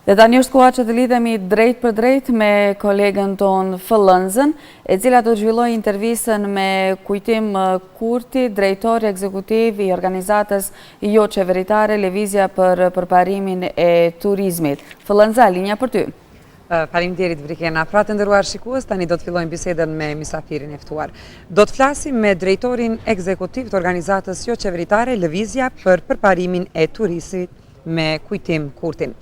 Dhe tani është koha që të lidhemi drejt për drejt me kolegën ton Fëllënzën, e cila do të zhvilloj intervistën me Kujtim Kurti, drejtori ekzekutiv i organizatës jo qeveritare Lëvizja për përparimin e turizmit. Fëllënza, linja për ty. Faleminderit Brikena. Pra të nderuar shikues, tani do të fillojmë bisedën me mysafirin e ftuar. Do të flasim me drejtorin ekzekutiv të organizatës jo qeveritare Lëvizja për përparimin e turizmit me Kujtim Kurtin.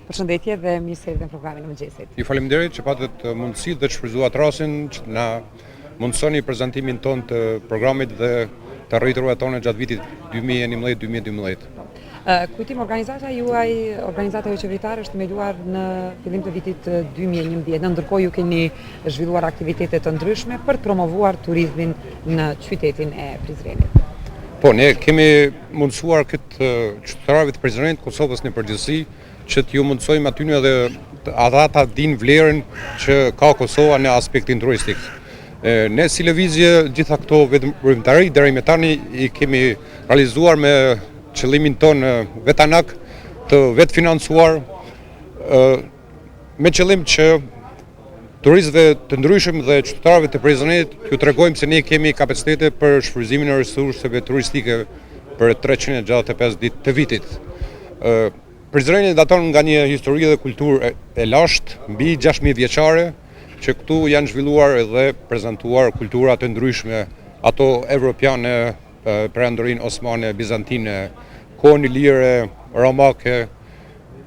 Përshëndetje dhe mirë se erdhën në programin e mëngjesit. Ju faleminderit që patët mundësi dhe që shfrytzuat rastin që na mundësoni prezantimin ton të programit dhe të rritërua tonë gjatë vitit 2011-2012. Kujtim, organizata juaj, organizata jo qeveritare është themeluar në fillim të vitit 2011, ndërkohë ju keni zhvilluar aktivitete të ndryshme për të promovuar turizmin në qytetin e Prizrenit. Po, ne kemi mundësuar këtë qytetarëve të Prizrenit, Kosovës në përgjithësi, që t'ju mundësojmë aty edhe ata ta dinë vlerën që ka Kosova në aspektin turistik. Ne si Lëvizje gjitha këto veprimtari deri më tani i kemi realizuar me qëllimin tonë vetanak të vetë financuar me qëllim që turistëve të ndryshëm dhe qytetarëve të Prizrenit t'ju tregojmë se ne kemi kapacitete për shfrytëzimin e resurseve turistike për 365 ditë të vitit. Prizreni daton nga një histori dhe kulturë e lashtë, mbi 6.000 vjeçare, që këtu janë zhvilluar dhe prezentuar kultura të ndryshme, ato evropiane, perandorin osmane, bizantine, kohën ilire, romake,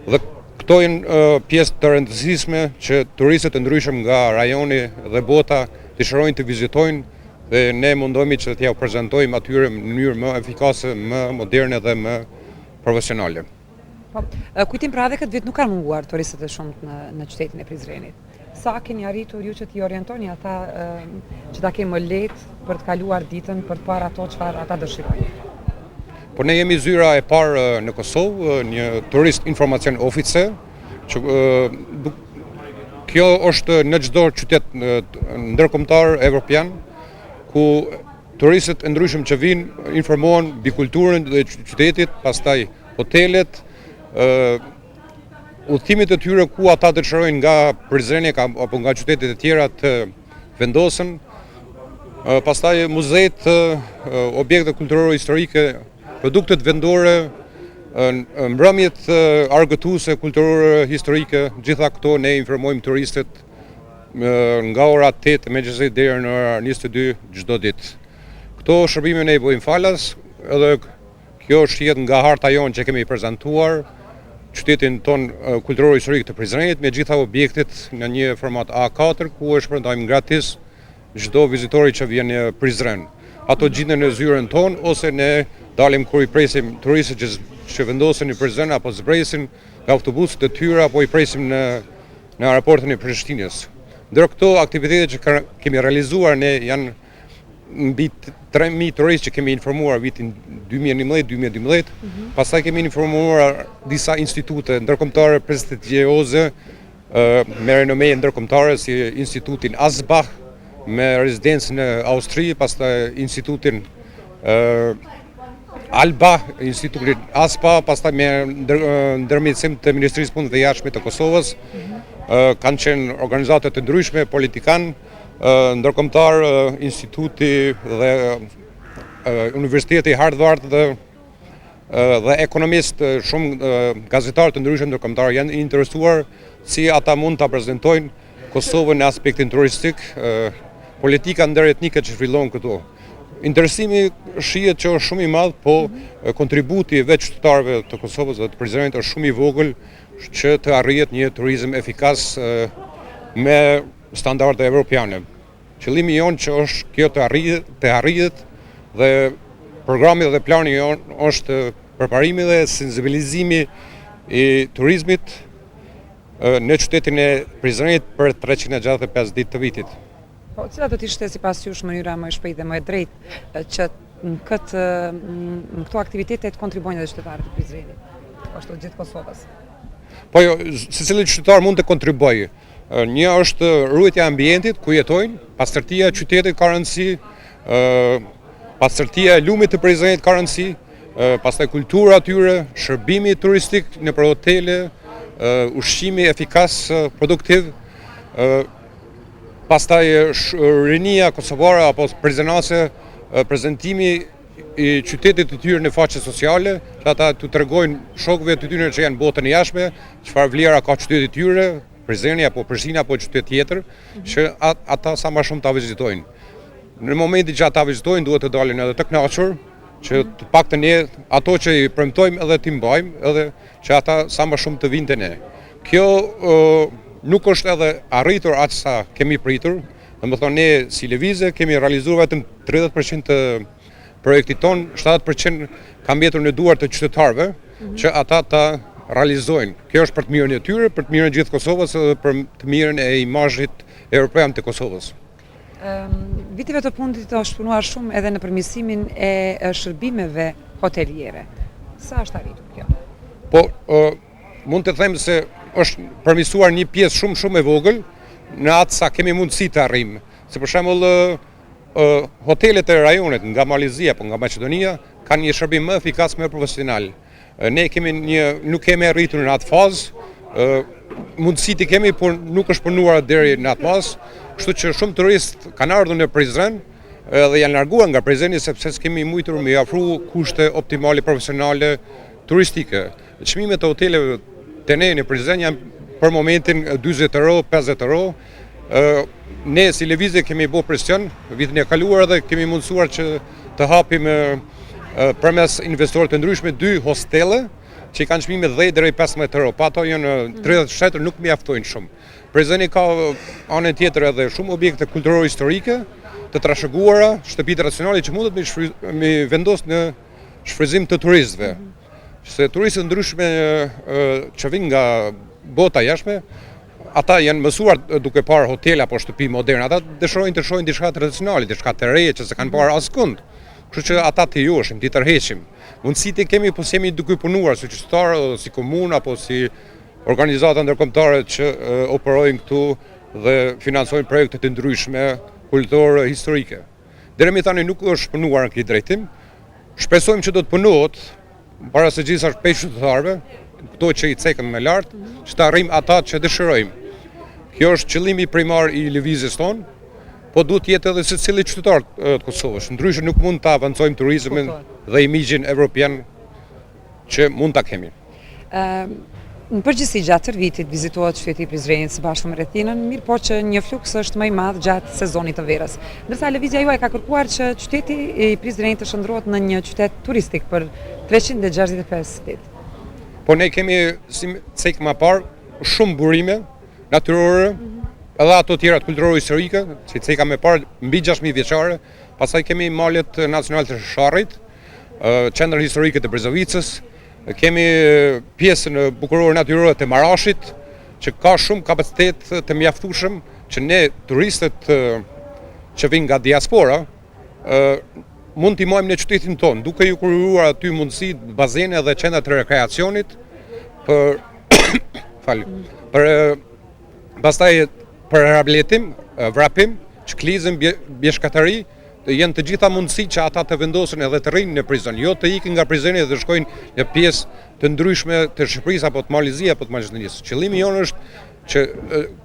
dhe këto janë pjesë të rëndësishme që turistët të ndryshëm nga rajoni dhe bota të shërojnë të vizitojnë dhe ne mundohemi që t'ja prezentojmë atyre në mënyrë më efikase, më moderne dhe më profesionale. Kujtim, pra edhe këtë vit nuk kanë munguar turistët e shumët në qytetin e Prizrenit. Sa keni arritur ju që t'i orientoni ata që ta kemë më lehtë për të kaluar ditën, për të parë ato çfarë ata dëshirojnë? Po ne jemi zyra e parë në Kosovë, një turist informacion office, që kjo është në çdo qytet ndërkombëtar evropian, ku turistët e ndryshëm që vinë informohen mbi kulturën e qytetit, pastaj hotelet, udhëtimet e tyre ku ata dëshirojnë nga Prizreni apo nga qytetet e tjera të vendosen, pastaj muzejt, objekte kulturore historike, produktet vendore, mbrëmjet argëtuese kulturore historike, gjitha këto ne informojmë turistët nga ora 8 mëngjesit deri në ora 22 çdo ditë. Këto shërbime ne i bëjmë falas, edhe kjo shihet nga harta jonë që kemi prezantuar qytetin ton kulturor historik të Prizrenit me gjitha objektet në një format A4 ku e shpërndajmë gratis çdo vizitori që vjen në Prizren. Ato gjenden në zyrën ton ose ne dalim kur i presim turistët që vendosen në Prizren apo zbresin nga autobuset e tyre apo i presim në aeroportin e Prishtinës. Ndër këto aktivitete që kemi realizuar ne janë mbi 3.000 turistë që kemi informuar vitin 2011-2012, pastaj kemi informuar disa institute ndërkombëtare prestigjiose me renome ndërkombëtare si Institutin Asbach me rezidencë në Austri, pastaj Institutin Alba, Institutin ASPA, pastaj me ndërmjetësim të Ministrisë Punëve të Jashtme të Kosovës, kanë qenë organizata të ndryshme, politikanë, ndërkombëtar, instituti dhe Universiteti Harvard dhe ekonomist, shumë gazetarë të ndryshëm ndërkombëtar janë interesuar si ata mund ta prezantojnë Kosovën në aspektin turistik, politika ndëretnike që zhvillohen këtu. Interesimi shihet që është shumë i madh, po kontributi vetë qytetarëve të Kosovës dhe të Prizrenit është shumë i vogël që të arrihet një turizëm efikas me standarde evropiane. Qëllimi jonë që është kjo të arrihet dhe programi dhe plani jonë është përparimi dhe sensibilizimi i turizmit në qytetin e Prizrenit për 365 ditë të vitit. Po, cila do të ishte sipas jush mënyra më e shpejtë dhe më e drejtë që në këto aktivitete të kontribuojnë edhe qytetarët e Prizrenit, ashtu gjithë Kosovës? Po jo, secili qytetar mund të kontribuojë. Një është ruajtja e ambientit ku jetojnë, pastërtia e qytetit ka rëndësi, pastërtia e lumit të Prizrenit ka rëndësi, pastaj kultura atyre, shërbimi turistik nëpër hotele, ushqimi efikas, produktiv, pastaj rinia kosovare apo prizrenase, prezentimi i qytetit të tyre në faqe sociale, që ata të tregojnë shokëve të tyre që janë botën e jashtme, çfarë vlera ka qyteti i tyre, Prizreni apo Prishtina apo qytet tjetër, që ata sa më shumë ta vizitojnë. Në momentin që ata vizitojnë, duhet të dalin edhe të kënaqur, që të paktën ne ato që i premtojmë edhe t'i mbajmë, edhe që ata sa më shumë të vinë te ne. Kjo nuk është edhe arritur aq sa kemi pritur, domethënë ne si lëvizje kemi realizuar vetëm 30% të projektit ton, 70% ka mbetur në duart të qytetarëve, që ata ta realizojnë. Kjo është për të mirën e tyre, për të mirën e gjithë Kosovës dhe për të mirën e imazhit evropian të Kosovës. Viteve të fundit është punuar shumë edhe në përmirësimin e shërbimeve hoteliere. Sa është arritur kjo? Po, mund të them se është përmirësuar një pjesë shumë e vogël në atë sa kemi mundësi të arrijmë. Se për shembull hotelet e rajonit nga Malizia apo nga Maqedonia kanë një shërbim më efikas, më profesional. Ne nuk kemi arritur në atë fazë, mundësit i kemi, por nuk është punuar deri në atë fazë, kështu që shumë turistë kanë ardhur në Prizren dhe janë larguar nga Prizreni sepse s'kemi mujtur me ofru kushte optimale profesionale turistike. Çmimet e hoteleve te ne në Prizren janë për momentin 40 euro, 50 euro. Ne si lëvizje kemi bërë presion vitin e kaluar dhe kemi mundësuar që të hapim përmes investorëve të ndryshme 2 hostele që kanë çmime 10 deri 15 euro. Pa ato janë 30 shtetër nuk mjaftojnë shumë. Prizreni ka anën tjetër edhe shumë objekte kulturore historike të trashëguara, shtëpi tradicionale që mundet me vendos në shfrytëzim të turistëve. Se turistët ndryshme që vinë nga bota jashtme, ata janë mësuar duke parë hotel apo shtëpi moderne, ata dëshirojnë të shohin diçka tradicionale, diçka të re që s'kan parë askund. Kështu që ata të joshim, të tërheqim. Mundësitë kemi, po jemi duke punuar si qytetar, si komunë apo si organizata ndërkombëtare që operojnë këtu dhe financojnë projekte të ndryshme kulturore historike. Deri më tani nuk është punuar në këtë drejtim. Shpresojmë që do të punohet para së gjithë as pesë qytetarëve, këto që i cekën më lart, që të arrijmë ata që dëshirojmë. Kjo është qëllimi primar i lëvizjes tonë. Po duhet jetë edhe secili qytetar të Kosovës. Ndryshe nuk mund ta avancojmë turizmin dhe imazhin evropian që mund ta kemi. Në përgjithësi gjatë vitit vizitohet qyteti i Prizrenit së bashku me rrethinën, mirë po që një fluks është më i madh gjatë sezonit të verës. Ndërsa lëvizja juaj ka kërkuar që qyteti i Prizrenit të shndrohet në një qytet turistik për 365 ditë. Po ne kemi si cek më parë shumë burime natyrore, edhe ato tjera të kulturore historike, si ceka më parë mbi 6000 vjeçare, pastaj kemi malet nacionale të Sharrit, qendrën historike të Brezovicës, kemi pjesën bukurore natyrore të Marashit, që ka shumë kapacitet të mjaftueshëm që ne turistët që vinë nga diaspora mund t'i marrim në qytetin tonë, duke ju krijuar aty mundësi, bazene dhe qendra të rekreacionit pastaj për rehabilitim, vrapim, çklizim, bjeshkatari, janë të gjitha mundësi që ata të vendosen edhe të rrinë në Prizren, jo të ikin nga Prizreni dhe të shkojnë në pjesë të ndryshme të Shqipërisë apo të Malizia apo të Maqedonisë. Qëllimi jonë është që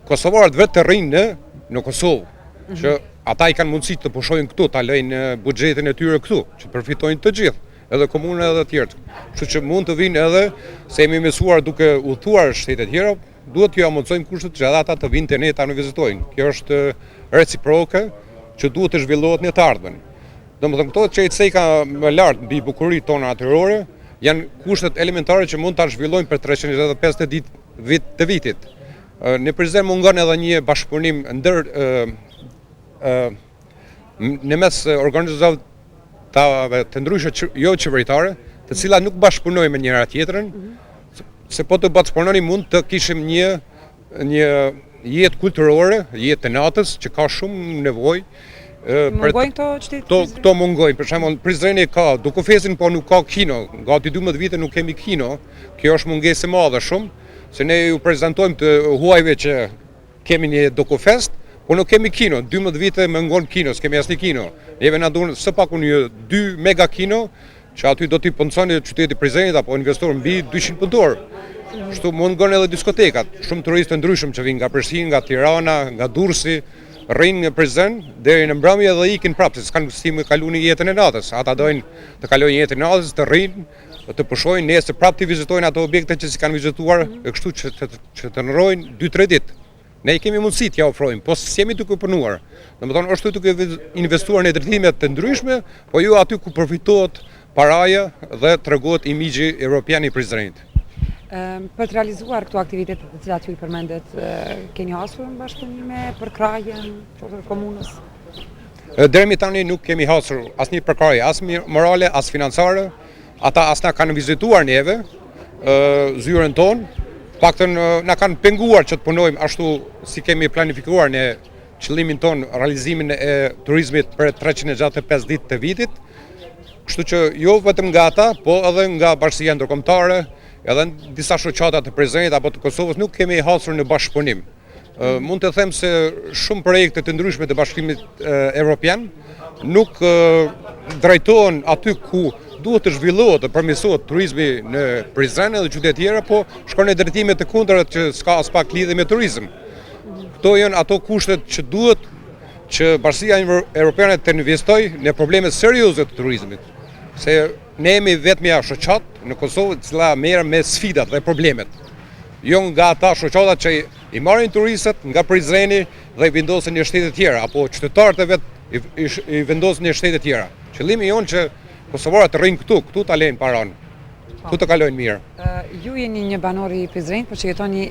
kosovarët vetë të rrinë në Kosovë, që ata i kanë mundësi të pushojnë këtu, ta lejnë buxhetin e tyre këtu, që të përfitojnë të gjithë, edhe komunën edhe të tjerë. Kështu që mund të vinë edhe, se jemi mësuar duke udhëtuar shtete tjera, duhet t'ju amundsojmë kushtet që ata të vinë te ne ta në vizitojnë. Kjo është reciproke që duhet të zhvillohet në të ardhmen. Domethënë këto që i ceka më lart mbi bukuritë tona natyrore janë kushtet elementare që mund ta zhvillojnë për 365 ditë të vitit. Në Prizren mungon edhe një bashkëpunim ndër në mes organizatave të ndryshme jo qeveritare, të cilat nuk bashkëpunojnë me njëra tjetrën, se po të bashkëpunonin mund të kishim një jetë kulturore, jetë të natës që ka shumë nevojë. Mungojnë këto qytete? Këto mungojnë, për shembull Prizreni ka Dokufestin, po nuk ka kino. Gati 12 vite nuk kemi kino. Kjo është mungesë e madhe shumë, se ne ju prezantojmë të huajve që kemi një Dokufest, po nuk kemi kino. 12 vite mungon kino, s'kemi asnjë kino. Neve na duhen së paku një 2 mega kino, që aty do t'i punësoni qyteti Prizrenit apo investor mbi 200 punëtor. Kështu mund gënë edhe diskotekat, shumë turistë ndryshëm që vinë nga Prishtinë, nga Tirana, nga Durrësi, rrinë në Prizren deri në mbrëmje dhe ikin prapë, se s'kanë si me kalu një jetën e natës. Ata dojnë të kalojnë jetën e natës, të rrinë, të pushojnë, nesër prapë të vizitojnë ato objekte që si kanë vizituar, e kështu që të nërojnë 2-3 ditë. Ne i kemi mundësi t'ja ofrojmë, po s'jemi duke punuar. Domethënë është duke investuar në drejtime të ndryshme, po jo aty ku përfitohet paraja dhe tregohet imazhi evropian i Prizrenit. Për të realizuar këto aktivitetet të cilat ju i përmendet, keni hasur në bashkëpunime për krajën, për komunës? Deri tani nuk kemi hasur asnjë përkraje, as morale, as financare. Ata as na kanë vizituar neve, zyrën tonë, paktën na kanë penguar që të punojmë ashtu si kemi planifikuar në qëllimin tonë, realizimin e turizmit për 365 ditë të vitit. Kështu që jo vetëm nga ata, po edhe nga bashkësia ndërkombëtare, edhe në disa shoqata të Prizrenit apo të Kosovës nuk kemi hasur në bashkëpunim. Mund të them se shumë projekte të ndryshme të Bashkimit Evropian nuk drejtohen aty ku duhet të zhvillohet dhe përmirësohet turizmi në Prizren dhe qytete tjera, po shkon në drejtime të kundërt që s'ka as pak lidhje me turizëm. Këto janë ato kushtet që duhet që Bashkia Evropiane të investojë në probleme serioze të turizmit. Se ne jemi vetmja shoqat në Kosovë e cila merr me sfidat dhe problemet. Jo nga ata shoqata që i marrin turistët nga Prizreni dhe i vendosin në shtete tjera, apo qytetarët e vet i vendosin në shtete tjera. Qëllimi jonë që kosovarët të rrinë këtu ta lejnë paranë, këtu të kalojnë mirë. Ju jeni një banor i Prizrenit, por që jetoni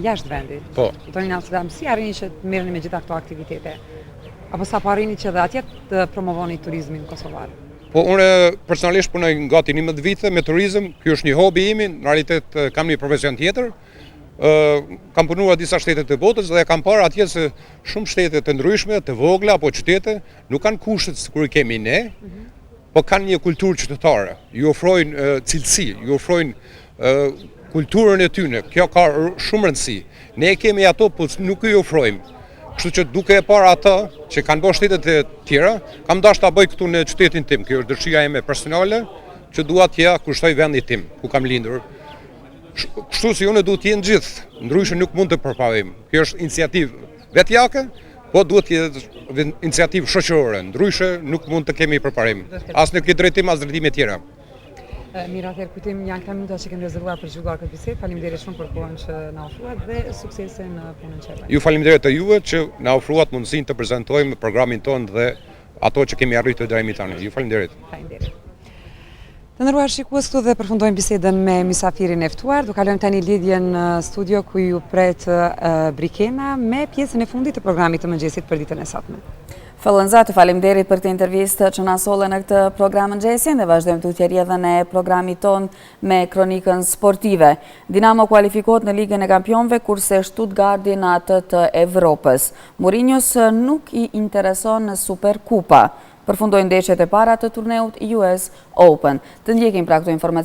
jashtë vendit. Po. Jetoni në Amsterdam, si arrini që të merreni me gjitha këto aktivitete? Apo sa po arrini që dhe atje të promovoni turizmin kosovar? Po unë personalisht punoj gati 11 vite me turizëm, ky është një hobi imi, në realitet kam një profesion tjetër. Kam punuar disa shtete të botës dhe kam parë atje se shumë shtete të ndryshme, të vogla apo qytete nuk kanë kushtet sikur i kemi ne, po kanë një kulturë qytetare. Ju ofrojnë cilësi, ju ofrojnë kulturën e tyre. Kjo ka shumë rëndësi. Ne kemi ato, po nuk i ofrojmë. Kështu që duke e parë ata që kanë bërë shtetet e tjera, kam dashur ta bëj këtu në qytetin tim. Kjo është dëshira ime personale, që dua t'ja kushtoj vendit tim ku kam lindur. Kështu si unë duhet të jenë gjithë, ndryshe nuk mund të përpavim. Kjo është iniciativë vetjake, po duhet të jetë iniciativë shoqërore, ndryshe nuk mund të kemi përparim. As në këtë drejtim, as drejtime tjera. Mirë, atëherë kujtim janë këta minuta që kemi rezervuar për zhvilluar këtë bisedë. Faleminderit shumë për kohën që na ofruat dhe suksese në punën që bëni. Ju faleminderit të juve që na ofruat mundësinë të prezantojmë programin tonë dhe ato që kemi arritur deri tani. Ju faleminderit. Faleminderit. Të nderuar shikues, këtu dhe përfundojmë bisedën me mysafirin e ftuar. Do kalojmë tani lidhjen në studio ku ju pret Brikena me pjesën e fundit të programit të mëngjesit për ditën e sotme. Fallënza, faleminderit për të intervistë që na solle në këtë program mëngjesin dhe vazhdojmë të utjeri edhe në programit ton me kronikën sportive. Dinamo kualifikohet në Ligën e Kampionëve kurse Stuttgarti në atë të Evropës. Mourinhos nuk i intereson në Superkupa. Përfundojnë ndeshjet e para të turneut US Open. Të ndjekim pra këto informacione.